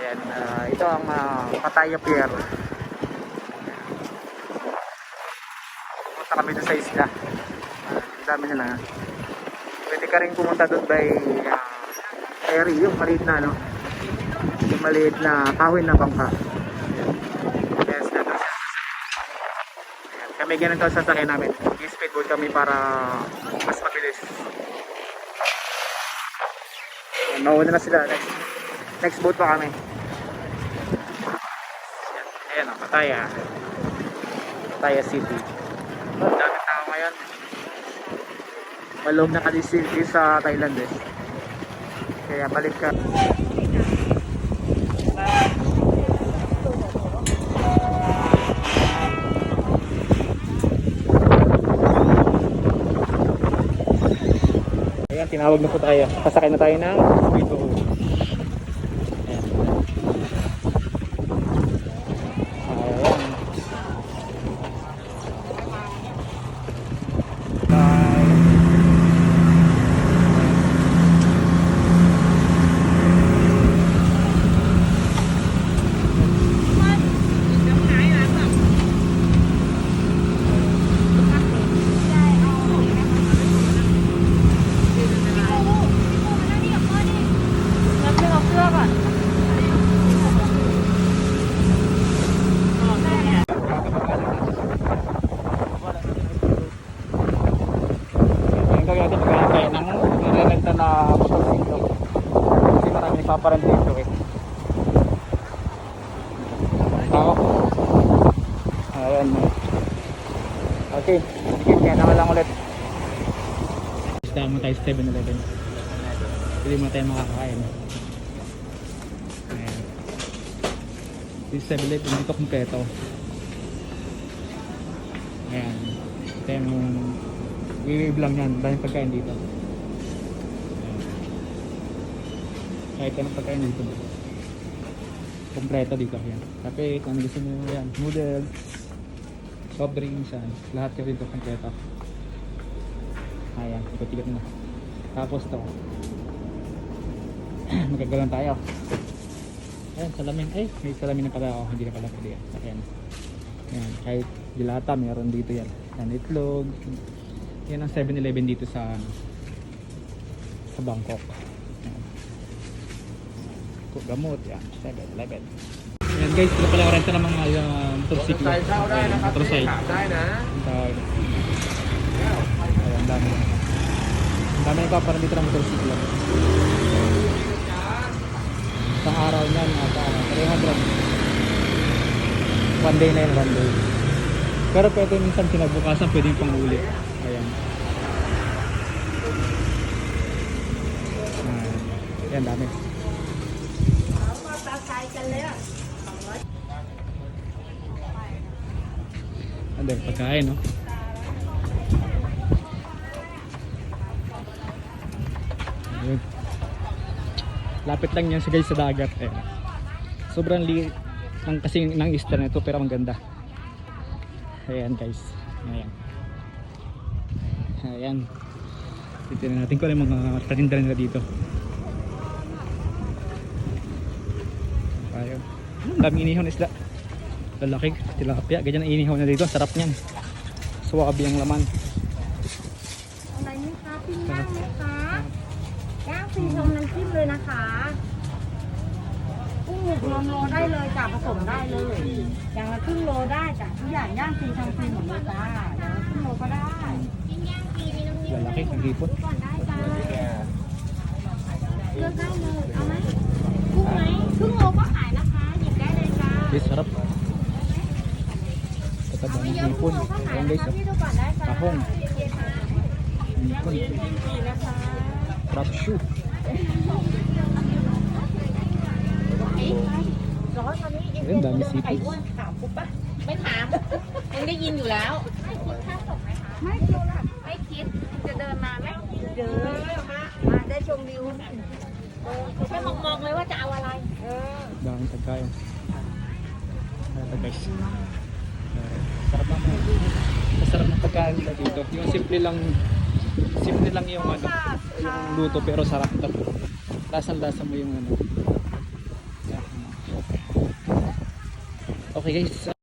Ayan, ito ang Pattaya Pier. Pumunta kami doon sa isla. Ang dami nila. Pwede ka rin pumunta doon by ferry, yung maliit na ano, yung maliit na kahoy na bangka. Yes, na doon siya. Ayan, kami ganito ang sasakyan namin. I-speedboat kami para mas mabilis. Ayan, mauna na sila. Next boat pa kami. Ayan, Pattaya City. Ang daming tao ngayon. Malog na city sa Thailand eh. Kaya balik ka. Ayan, tinawag na po tayo. Pasakay na tayo ng speedboat. Paparent dito eh. Ako. Ayan. Okay. Sige, kaya naman lang ulit. Isda mo tayo sa 7-Eleven. Pwede mo tayo makakain. Ayan. This 7-Eleven dito kumpleto. Ayan. Ito yung i-wave lang yan. Dahil pagkain dito. Kahit anong pagkain dito, kompleto dito yan. Tapi kung gusto nyo yan, noodles, soft drinks, lahat yun dito kompleto. Ayan, ikot-ikot na. Tapos to magagalan tayo. Ayan, salamin. Ay, may salamin na pala. Oh, hindi na pala pwede yan. Ayan. Ayan, kahit dilata meron dito yan. Ayan, itlog. Yan ang 7-Eleven dito sa Bangkok. Gamot yan, 7-Eleven. Ayan guys, sila pala renta ng mga motorsiklo. Motorcycle. Ayan, dami. Ang dami nagpaparan dito ng motorsiklo. Isang araw niyan, 300. One day na yun, one day. Pero pwede minsan kinabukasan, pwede yung pang-uli. Ayan. Ayan, dami. Ano yung pagkain, no? Ayun. Lapit lang yan guys sa dagat eh. Sobrang liit ng kasing ng isla na ito pero ang ganda. Ayan guys. Ayan. Ayan. Titignan natin kung ano yung mga taninda nila dito. Ayun. Ang daming inihaw na isda. Lalaki, tilapia, ganyan ang inihaw na dito. Sarap niyan. Suwabe ang laman. อะไรไหมคะปิ้งย่างไหมคะย่างฟรีชมน้ำจิ้มเลยนะคะกุ้งหมึกรวมโลได้เลยจ้ะผสมได้เลย อย่างละครึ่งโลได้จ้ะทุกอย่างย่างฟรีทำฟรีหมดเลยจ้าอย่างละครึ่งโลก็ได้ปิ้งย่างฟรีมีน้ำจิ้ม Lalaki, ang hipon. ก่อนได้จ้าเลือกได้เลยเอาไหมกุ้งไหมครึ่งโลก็ขายนะคะหยิบได้เลยจ้า Guys, sarap. Kataba ng hipon. Ayan guys, oh. พี่ดูก่อนได้จ้า Tahong. ย่างฟรีฟรีนะคะ Crab shoe. ร้อนตอนนี้ Ayun, dami ไข่ seafood. อ้วนถามปุ๊บปะไม่ถามยังได้ยินอยู่แล้วไม่คิดค่าส่งไหมคะไม่คิดจะเดินมาไหมเดินมาได้ชมวิวแค่มองๆเลยว่าจะเอาอะไรDaming pagkain. Ito guys. Sarap ng masarap ng pagkain nila dito. Yung simple lang yung ano, yung luto pero sarap ito. Lasang-lasa mo yung ano. Okay guys.